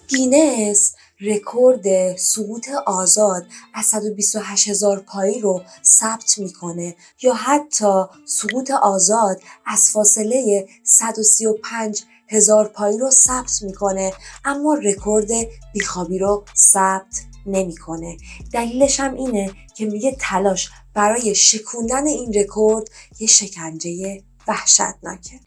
گینس رکورد سقوط آزاد از 128,000 پایی رو ثبت میکنه یا حتی سقوط آزاد از فاصله 135,000 پایی رو ثبت میکنه، اما رکورد بیخوابی رو ثبت نمیکنه. دلیلش هم اینه که میگه تلاش برای شکوندن این رکورد یه شکنجه وحشتناکه.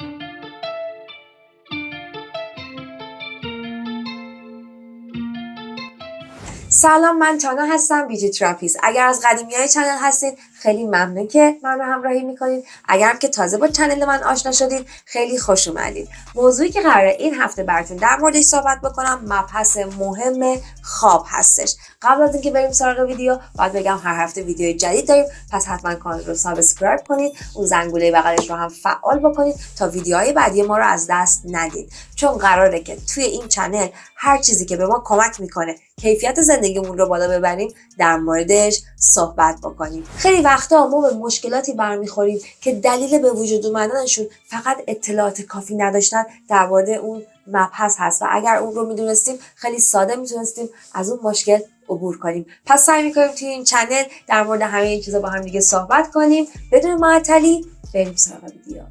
سلام، من تانا هستم، بیوتی تراپیست. اگر از قدیمیای چنل هستید خیلی ممنون که من رو همراهی میکنید. اگر هم که تازه با چنل من آشنا شدید خیلی خوش اومدید. موضوعی که قراره این هفته براتون در موردش صحبت بکنم مبحث مهم خواب هستش. قبل از اینکه بریم سراغ ویدیو باید بگم هر هفته ویدیو جدید داریم، پس حتما کانال رو سابسکرایب کنید، اون زنگوله بغلش رو هم فعال بکنید تا ویدیوهای بعدی ما رو از دست ندید، چون قراره که توی این چنل هر چیزی که به ما کمک میکنه کیفیت زندگیمون رو بالا ببریم در موردش صحبت بکنیم. خیلی وقتا ما به مشکلاتی برمیخوریم که دلیل به وجود اومدنشون فقط اطلاعات کافی نداشتن در مورد اون مبحث هست و اگر اون رو میدونستیم خیلی ساده میتونستیم از اون مشکل عبور کنیم. پس سعی میکنیم توی این چنل در مورد همه این چیزا با هم دیگه صحبت کنیم بدون معطلی. بریم سراغ ویدیو.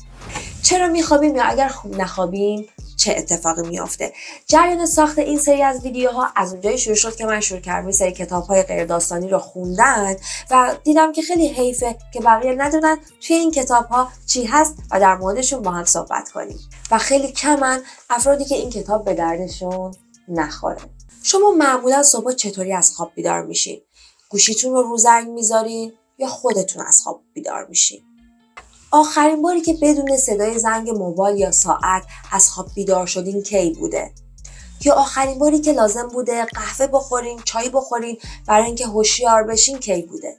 چرا میخوابیم یا اگر خوب نخوابیم چه اتفاقی میافته؟ جریان ساخت این سری از ویدیوها از اونجایی شروع شد که من شروع کردم سری کتاب‌های غیر داستانی رو خوندن و دیدم که خیلی حیفه که بقیه ندونن توی این کتاب‌ها چی هست و در موردشون با هم صحبت کنیم و خیلی کمن افرادی که این کتاب به دردشون نخوره. شما معمولا صبح چطوری از خواب بیدار میشین؟ گوشیتون رو زنگ میذارین یا خودتون از خواب بیدار میشین؟ آخرین باری که بدون صدای زنگ موبایل یا ساعت از خواب بیدار شدین کی بوده؟ یا آخرین باری که لازم بوده قهوه بخورین، چای بخورین برای اینکه هوشیار بشین کی بوده؟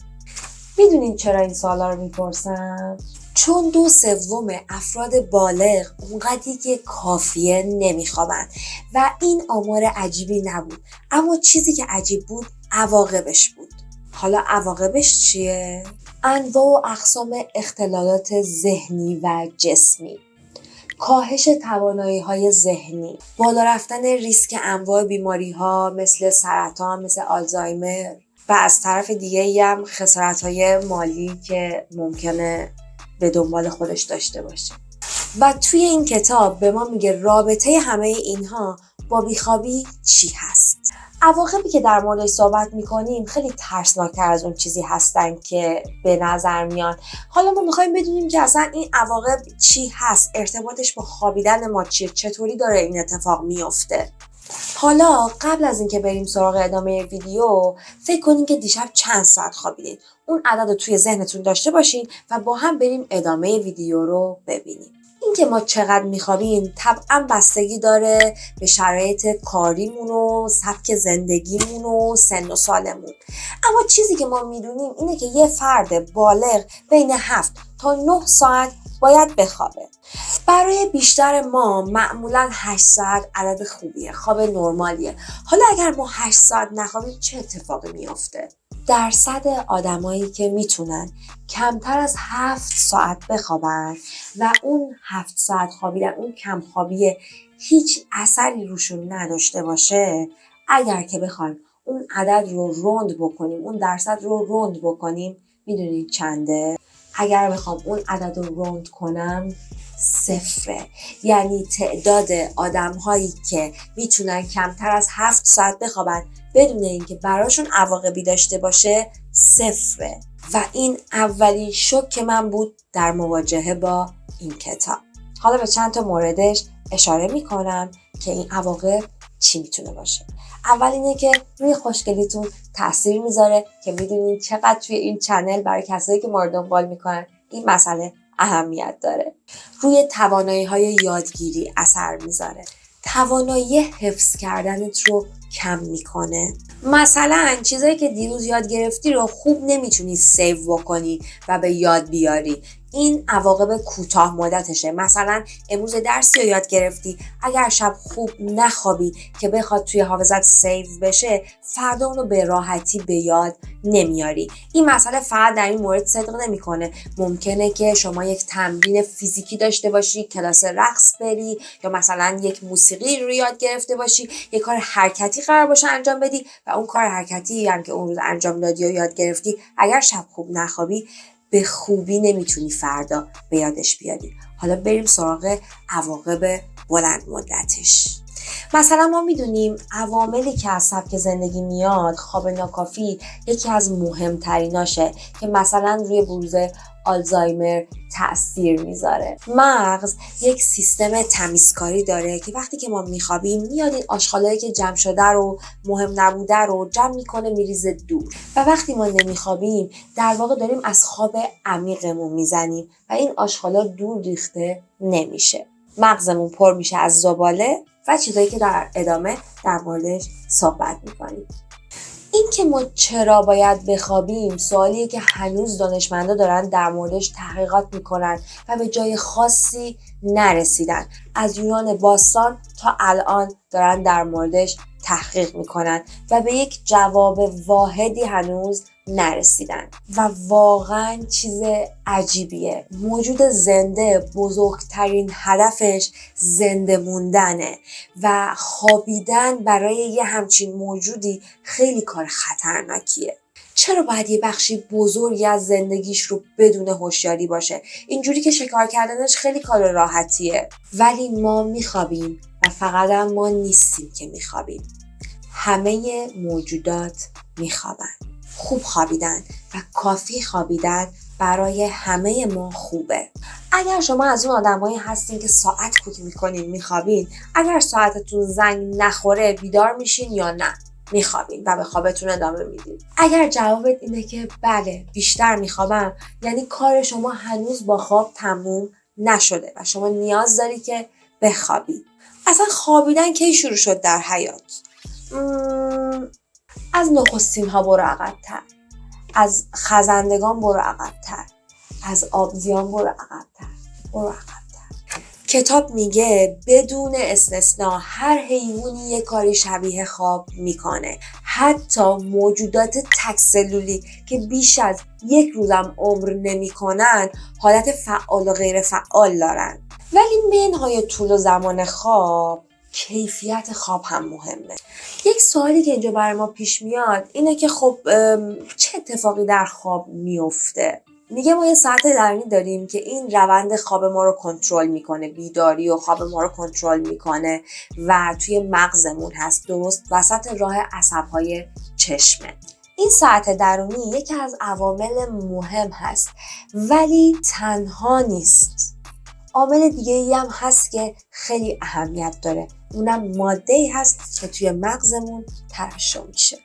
میدونین چرا این سوالا رو میپرسم؟ چون 2/3 افراد بالغ اونقدری که کافیه نمیخوابن و این آمار عجیبی نبود، اما چیزی که عجیب بود عواقبش بود. حالا عواقبش چیه؟ انواع و اقسام اختلالات ذهنی و جسمی، کاهش توانایی‌های ذهنی، بالا رفتن ریسک انواع بیماری‌ها مثل سرطان، مثل آلزایمر و از طرف دیگه‌ای هم خسارت‌های مالی که ممکنه به دنبال خودش داشته باشه. و توی این کتاب به ما میگه رابطه همه اینها با بیخوابی چی هست. عواقبی که در موردش صحبت میکنیم خیلی ترسناکتر از اون چیزی هستن که به نظر میان. حالا ما میخوایم بدونیم که اصلا این عواقب چی هست، ارتباطش با خوابیدن ما چیه، چطوری داره این اتفاق میفته. حالا قبل از اینکه بریم سراغ ادامه ویدیو فکر کنین که دیشب چند ساعت خوابیدین. اون عدد رو توی ذهنتون داشته باشین و با هم بریم ادامه ویدیو رو ببینیم. اینکه ما چقدر میخوابیم طبعا بستگی داره به شرایط کاریمون و سبک زندگیمون و سن و سالمون، اما چیزی که ما میدونیم اینه که یه فرد بالغ بین 7 تا 9 ساعت باید بخوابه. برای بیشتر ما معمولا 8 ساعت عدد خوبیه، خواب نرمالیه. حالا اگر ما 8 ساعت نخوابیم چه اتفاقی میافته؟ درصد آدمایی که میتونن کمتر از 7 ساعت بخوابن و اون 7 ساعت خوابیدن، اون کم خوابیه هیچ اثری روشون نداشته باشه، اگر که بخوایم اون عدد رو روند بکنیم، اون درصد رو روند بکنیم، میدونید چنده؟ اگر بخوام اون عدد رو روند کنم 0. یعنی تعداد آدم هایی که میتونن کمتر از 7 ساعت بخوابن بدون اینکه براشون عواقبی داشته باشه 0. و این اولین شوک من بود در مواجهه با این کتاب. حالا به چند تا موردش اشاره میکنم که این عواقب چی میتونه باشه. اول اینه که روی خوشگلیتون تاثیر میذاره که میدونید چقدر توی این چنل برای کسایی که ما رو دنبال میکنن این مسئله اهمیت داره. روی توانایی‌های یادگیری اثر میذاره. توانایی حفظ کردنت رو کم میکنه. مثلا چیزایی که دیروز یاد گرفتی رو خوب نمیتونی سیو بکنی و به یاد بیاری. این عواقب کوتاه مدتشه. مثلا امروز درسی رو یاد گرفتی، اگر شب خوب نخوابی که بخواد توی حافظت سیو بشه، فردا اونو به راحتی به یاد نمیاری. این مسئله فقط در این مورد صدق نمیکنه. ممکنه که شما یک تمرین فیزیکی داشته باشی، کلاس رقص بری، یا مثلا یک موسیقی رو یاد گرفته باشی، یک کار حرکتی قرار باشه انجام بدی و اون کار حرکتی هم که اون روز انجام دادی و یاد گرفتی، اگر شب خوب نخوابی به خوبی نمیتونی فردا به یادش بیاری. حالا بریم سراغ عواقب بلند مدتش. مثلا ما میدونیم عواملی که از سبک زندگی میاد، خواب ناکافی یکی از مهمتریناشه که مثلا روی بروز آلزایمر تأثیر میذاره. مغز یک سیستم تمیزکاری داره که وقتی که ما میخوابیم میاد این آشغالایی که جمع شده رو، مهم نبوده رو جمع میکنه میریزه دور، و وقتی ما نمیخوابیم در واقع داریم از خواب عمیقمون میزنیم و این آشغالا دور ریخته نمیشه. مغزمون پر میشه از زباله و چیزایی که در ادامه در موردش صحبت میکنیم. این که ما چرا باید بخوابیم سوالیه که هنوز دانشمندا دارن در موردش تحقیقات میکنن و به جای خاصی نرسیدن. از یونان باستان تا الان دارن در موردش تحقیق میکنن و به یک جواب واحدی هنوز نرسیدن و واقعا چیز عجیبیه. موجود زنده بزرگترین هدفش زنده موندنه و خوابیدن برای یه همچین موجودی خیلی کار خطرناکیه. چرا باید یه بخشی بزرگی از زندگیش رو بدون هوشیاری باشه؟ اینجوری که شکار کردنش خیلی کار راحتیه. ولی ما میخوابیم و فقط هم ما نیستیم که میخوابیم. همه موجودات میخوابن. خوب خوابیدن و کافی خوابیدن برای همه ما خوبه. اگر شما از اون آدمایی هستین که ساعت کوک میکنین میخوابین، اگر ساعتتون زنگ نخوره بیدار میشین یا نه میخوابین و به خوابتون ادامه میدین؟ اگر جوابت اینه که بله بیشتر میخوابم، یعنی کار شما هنوز با خواب تموم نشده و شما نیاز داری که بخوابی. اصلا خوابیدن کی شروع شد در حیات؟ از نخستین ها برو عقب‌تر، از خزندگان برو عقب‌تر، از آبزیان برو عقب‌تر، برو عقب‌تر. کتاب میگه بدون استثنا هر حیوانی یه کاری شبیه خواب میکنه. حتی موجودات تک‌سلولی که بیش از یک روزم عمر نمیکنن حالت فعال و غیر فعال دارن. ولی منهای طول و زمان خواب کیفیت خواب هم مهمه. یک سوالی که اینجا برای ما پیش میاد اینه که خب چه اتفاقی در خواب میفته؟ میگه ما یه ساعت درونی داریم که این روند خواب ما رو کنترل میکنه، بیداری و خواب ما رو کنترل میکنه و توی مغزمون هست، درست وسط راه عصبهای چشمه. این ساعت درونی یکی از عوامل مهم هست ولی تنها نیست. عامل دیگه ای هم هست که خیلی اهمیت داره، اونم ماده‌ای هست که توی مغزمون ترشح میشه.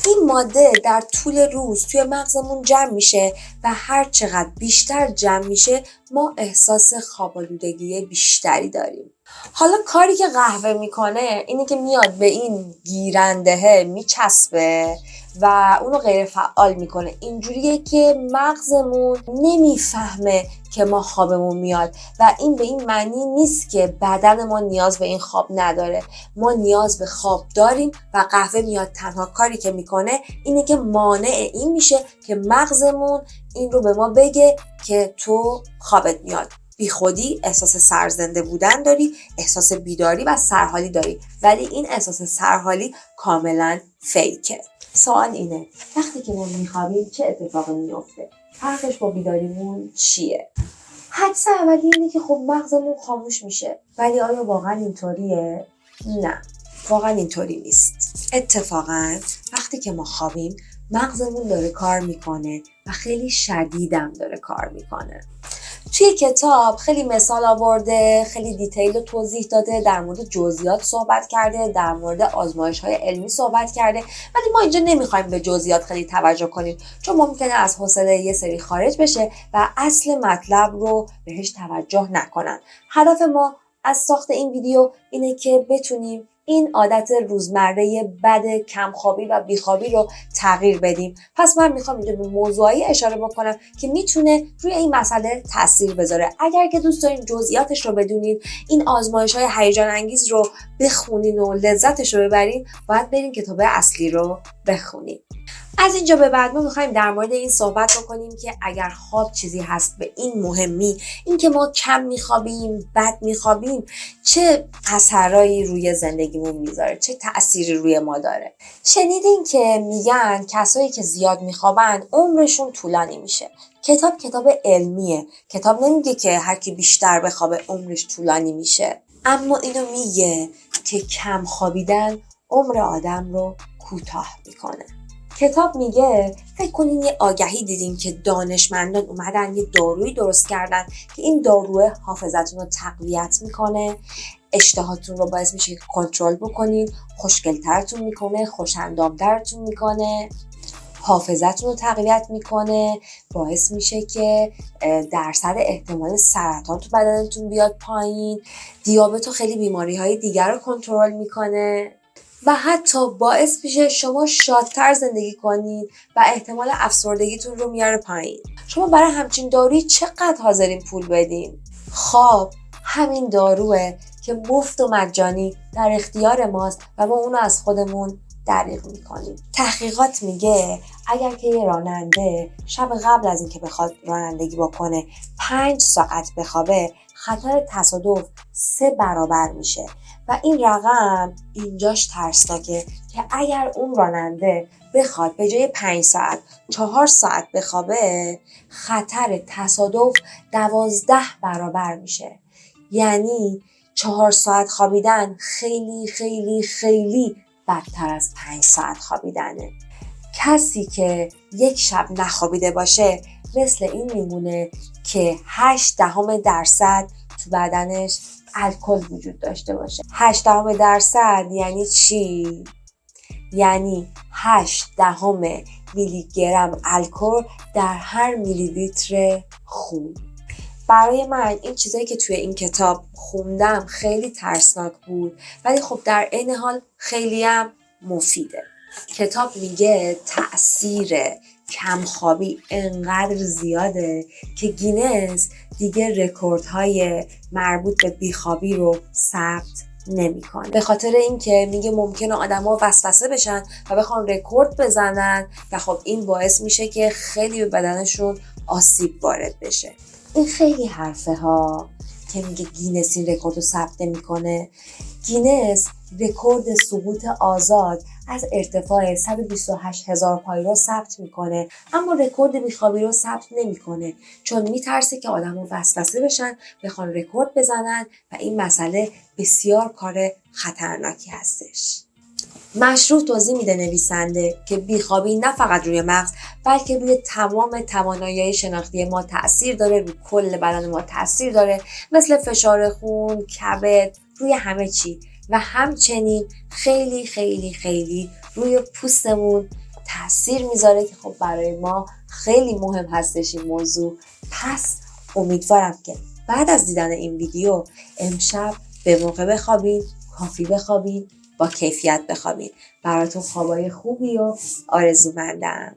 این ماده در طول روز توی مغزمون جمع میشه و هر چقدر بیشتر جمع میشه ما احساس خواب‌آلودگی بیشتری داریم. حالا کاری که قهوه میکنه اینه که میاد به این گیرندهه میچسبه و اونو غیر فعال میکنه. اینجوریه که مغزمون نمیفهمه که ما خوابمون میاد و این به این معنی نیست که بدن ما نیاز به این خواب نداره. ما نیاز به خواب داریم و قهوه میاد تنها کاری که میکنه اینه که مانع این میشه که مغزمون این رو به ما بگه که تو خوابت میاد. بی خودی احساس سرزنده بودن داری، احساس بیداری و سرحالی داری، ولی این احساس سرحالی کاملا فیکه. سوال اینه وقتی که ما میخوابیم چه اتفاقی میفته؟ فرقش با بیداریمون چیه؟ حدس اولی اینه که خب مغزمون خاموش میشه، ولی آیا واقعا اینطوریه؟ نه، واقعا اینطوری نیست. اتفاقا وقتی که ما خوابیم مغزمون داره کار میکنه و خیلی شدیدم داره کار میکنه. توی کتاب خیلی مثال آورده، خیلی دیتیل و توضیح داده، در مورد جزئیات صحبت کرده، در مورد آزمایش‌های علمی صحبت کرده، ولی ما اینجا نمیخوایم به جزئیات خیلی توجه کنیم چون ممکنه از حوصله یه سری خارج بشه و اصل مطلب رو بهش توجه نکنن. هدف ما از ساخت این ویدیو اینه که بتونیم این عادت روزمره بد کمخوابی و بیخوابی رو تغییر بدیم. پس من میخوام اینجا به موضوعی اشاره بکنم که میتونه روی این مسئله تاثیر بذاره. اگر که دوست دارین جزئیاتش رو بدونین، این آزمایش‌های هیجان انگیز رو بخونین و لذتش رو ببرین، باید برین کتاب اصلی رو بخونین. از اینجا به بعد ما میخوایم در مورد این صحبت بکنیم که اگر خواب چیزی هست به این مهمی، این که ما کم میخوابیم، بد میخوابیم، چه اثرایی روی زندگیمون میذاره، چه تأثیری روی ما داره. شنیدین که میگن کسایی که زیاد میخوابن عمرشون طولانی میشه. کتاب علمیه. کتاب نمیگه که هر کی بیشتر بخوابه عمرش طولانی میشه، اما اینو میگه که کم خوابیدن عمر آدم رو کوتاه میکنه. کتاب میگه فکر کنین یه آگهی دیدین که دانشمندان اومدن یه دارویی درست کردن که این داروی حافظتون رو تقویت میکنه، اشتهاتون رو باعث میشه که کنترل بکنین، خوشگلترتون میکنه، خوش‌اندام‌ترتون میکنه، حافظتون رو تقویت میکنه، باعث میشه که درصد احتمال سرطان تو بدنتون بیاد پایین، دیابت و خیلی بیماری‌های دیگر رو کنترل میکنه و حتی باعث میشه شما شادتر زندگی کنید و احتمال افسردگیتون رو میاره پایین. شما برای همچین دارویی چقدر حاضرین پول بدین؟ خواب همین داروه که مفت و مجانی در اختیار ماست و ما اونو از خودمون دریغ میکنیم. تحقیقات میگه اگر که یه راننده شب قبل از اینکه بخواد رانندگی بکنه 5 ساعت بخوابه، خطر تصادف 3 برابر میشه و این رقم اینجاش ترسناکه که اگر اون راننده بخواد به جای 5 ساعت 4 ساعت بخوابه، خطر تصادف 12 برابر میشه. یعنی 4 ساعت خوابیدن خیلی خیلی خیلی بدتر از 5 ساعت خوابیدنه. کسی که یک شب نخوابیده باشه مثل این میمونه که 0.8% تو بدنش الکل وجود داشته باشه. 0.8% یعنی چی؟ یعنی 0.8 میلی گرم الکل در هر میلی لیتر خون. برای من این چیزایی که توی این کتاب خوندم خیلی ترسناک بود، ولی خب در عین حال خیلی هم مفیده. کتاب میگه تأثیر کمخوابی انقدر زیاده که گینس دیگه رکوردهای مربوط به بیخوابی رو ثبت نمیکنه. به خاطر اینکه میگه ممکنه آدما وسوسه بشن و بخوان رکورد بزنن و خب این باعث میشه که خیلی به بدنشون آسیب وارد بشه. این خیلی حرفه ها که میگه گینس این رکورد رو ثبت نمیکنه. گینس رکورد سقوط آزاد از ارتفاع 128,000 پای رو ثبت میکنه، اما رکورد بیخوابی رو ثبت نمیکنه، چون میترسه که آدم‌ها وسوسه بشن بخوان رکورد بزنن و این مسئله بسیار کار خطرناکی هستش. مشروح توضیح میده نویسنده که بیخوابی نه فقط روی مغز بلکه روی تمام توانایی‌های شناختی ما تأثیر داره، روی کل بدن ما تأثیر داره، مثل فشار خون، کبد، روی همه چی و همچنین خیلی خیلی خیلی روی پوستمون تأثیر میذاره که خب برای ما خیلی مهم هستش این موضوع. پس امیدوارم که بعد از دیدن این ویدیو امشب به موقع بخوابین، کافی بخوابین، با کیفیت بخوابین. براتون خوابای خوبی و آرزومندم.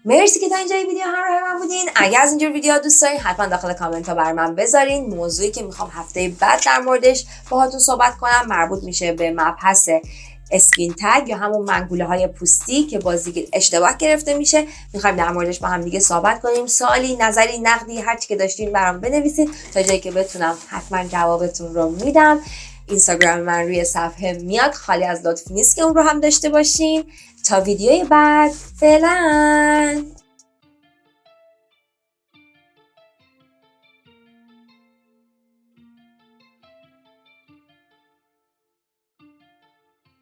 مرسی که تا اینجا این ویدیو همراه من بودین. اگر از اینجور ویدیو دوست دارین حتما داخل کامنت ها بر من بذارین. موضوعی که میخوام هفته بعد در موردش باهاتون صحبت کنم مربوط میشه به مبحث اسکین تگ یا همون منگوله های پوستی که بازی اشتباه گرفته میشه. میخوایم در موردش با هم دیگه صحبت کنیم. سوالی، نظری، نقدی، هر چی که داشتین برام بنویسید تا جایی که بتونم حتما جوابتون رو میدم. اینستاگرام من روی صفحه میاد، خالی از لطف نیست که اون رو هم داشته باشین. تا ویدیوی بعد، فعلا.